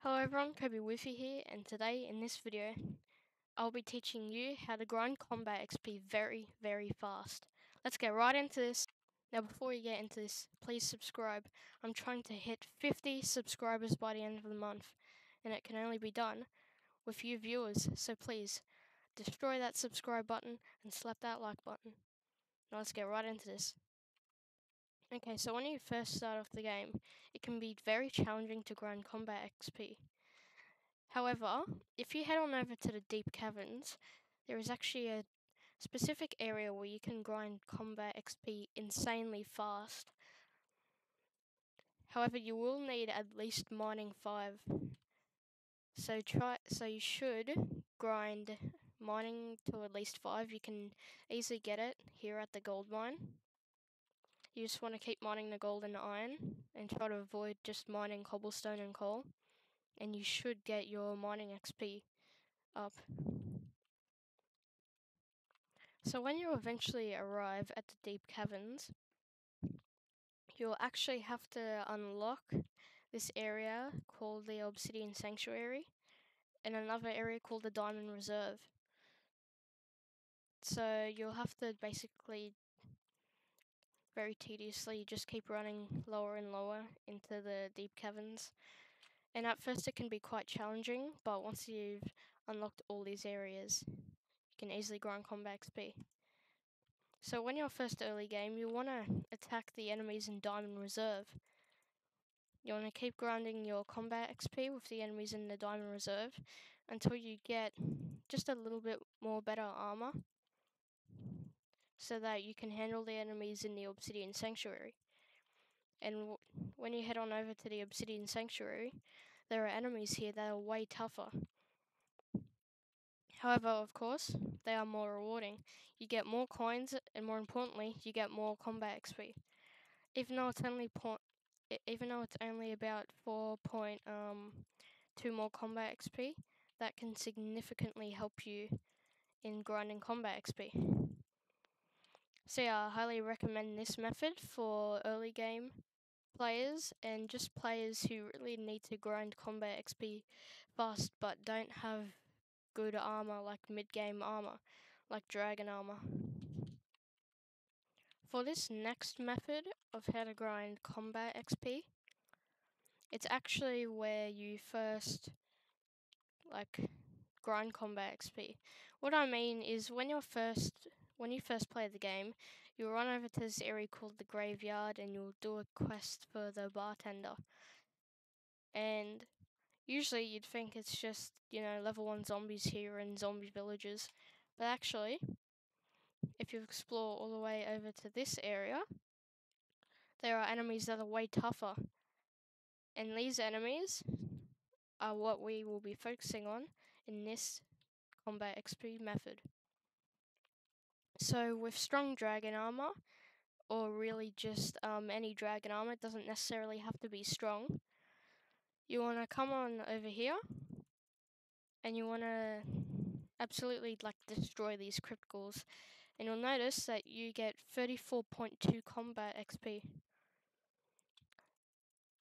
Hello everyone, Kobe Wiffy here, and today in this video, I'll be teaching you how to grind combat XP very fast. Let's get right into this. Now before we get into this, please subscribe. I'm trying to hit 50 subscribers by the end of the month, and it can only be done with you viewers, so please, destroy that subscribe button and slap that like button. Now let's get right into this. Okay, so when you first start off the game, it can be very challenging to grind combat XP. However, if you head on over to the deep caverns, there is actually a specific area where you can grind combat XP insanely fast. However, you will need at least mining 5. So you should grind mining to at least 5. You can easily get it here at the gold mine. You just want to keep mining the gold and the iron and try to avoid just mining cobblestone and coal, and you should get your mining XP up. So when you eventually arrive at the deep caverns, you'll actually have to unlock this area called the Obsidian Sanctuary and another area called the Diamond Reserve. So you'll have to basically very tediously just keep running lower and lower into the deep caverns. And at first it can be quite challenging, but once you've unlocked all these areas, you can easily grind combat XP. So when you're first early game, you want to attack the enemies in Diamond Reserve. You want to keep grinding your combat XP with the enemies in the Diamond Reserve until you get just a little bit more better armor, so that you can handle the enemies in the Obsidian Sanctuary. And when you head on over to the Obsidian Sanctuary, there are enemies here that are way tougher. However, of course, they are more rewarding. You get more coins, and more importantly, you get more combat XP. Even though it's only about 4.2 more combat XP, that can significantly help you in grinding combat XP. So yeah, I highly recommend this method for early game players and just players who really need to grind combat XP fast but don't have good armor like mid-game armor, like dragon armor. For this next method of how to grind combat XP, it's actually where you first grind combat XP. What I mean is when you first play the game, you'll run over to this area called the graveyard and you'll do a quest for the bartender. And usually you'd think it's just, level 1 zombies here and zombie villagers. But actually, if you explore all the way over to this area, there are enemies that are way tougher. And these enemies are what we will be focusing on in this combat XP method. So with strong dragon armor, or really just any dragon armor, it doesn't necessarily have to be strong. You want to come on over here, and you want to absolutely destroy these criticals. And you'll notice that you get 34.2 combat XP,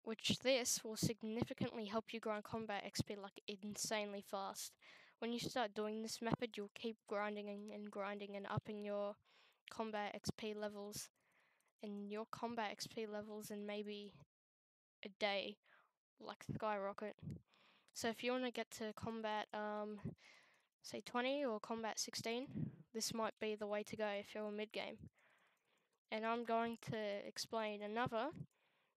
which this will significantly help you grind combat XP insanely fast. When you start doing this method, you'll keep grinding and grinding and upping your combat XP levels, and your combat XP levels in maybe a day skyrocket. So if you want to get to combat say 20 or combat 16, this might be the way to go if you're mid-game. And I'm going to explain another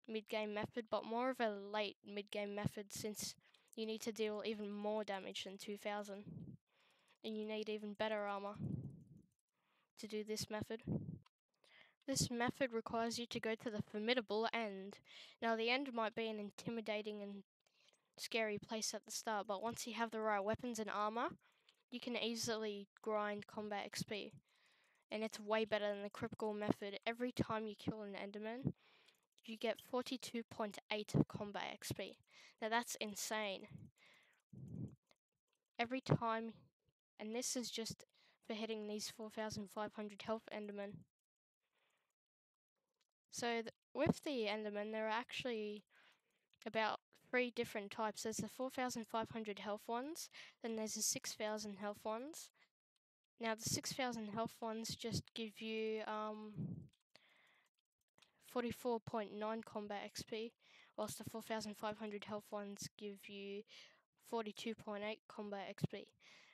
mid-game method, but more of a late mid-game method, since you need to deal even more damage than 2000, and you need even better armor to do this method. This method requires you to go to the formidable end. Now the end might be an intimidating and scary place at the start, but once you have the right weapons and armor, you can easily grind combat XP. And it's way better than the critical method. Every time you kill an enderman, you get 42.8 of combat XP. Now that's insane. Every time, and this is just for hitting these 4,500 health endermen. So with the endermen, there are actually about three different types. There's the 4,500 health ones, then there's the 6,000 health ones. Now the 6,000 health ones just give you 44.9 combat XP, whilst the 4,500 health ones give you 42.8 combat XP.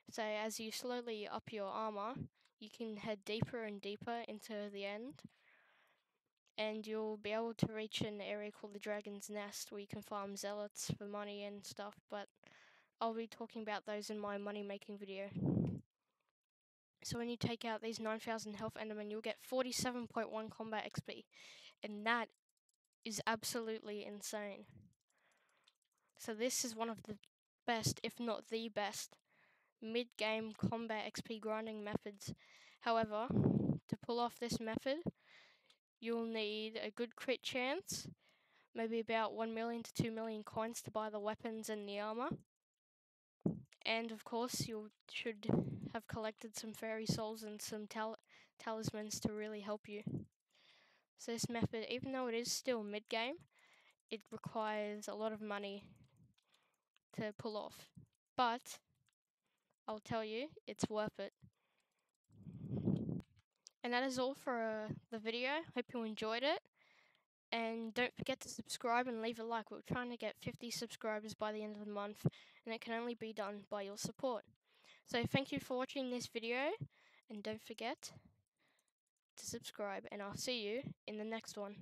So as you slowly up your armor, you can head deeper and deeper into the end, and you'll be able to reach an area called the Dragon's Nest where you can farm zealots for money and stuff, but I'll be talking about those in my money making video. So when you take out these 9,000 health Endermen, you'll get 47.1 combat XP, and that is absolutely insane. So this is one of the best, if not the best, mid-game combat XP grinding methods. However, to pull off this method, you'll need a good crit chance, maybe about 1 million to 2 million coins to buy the weapons and the armor. And of course, you should have collected some fairy souls and some talismans to really help you. So this method, even though it is still mid-game, it requires a lot of money to pull off. But I'll tell you, it's worth it. And that is all for the video. Hope you enjoyed it. And don't forget to subscribe and leave a like. We're trying to get 50 subscribers by the end of the month, and it can only be done by your support. So thank you for watching this video, and don't forget to subscribe, and I'll see you in the next one.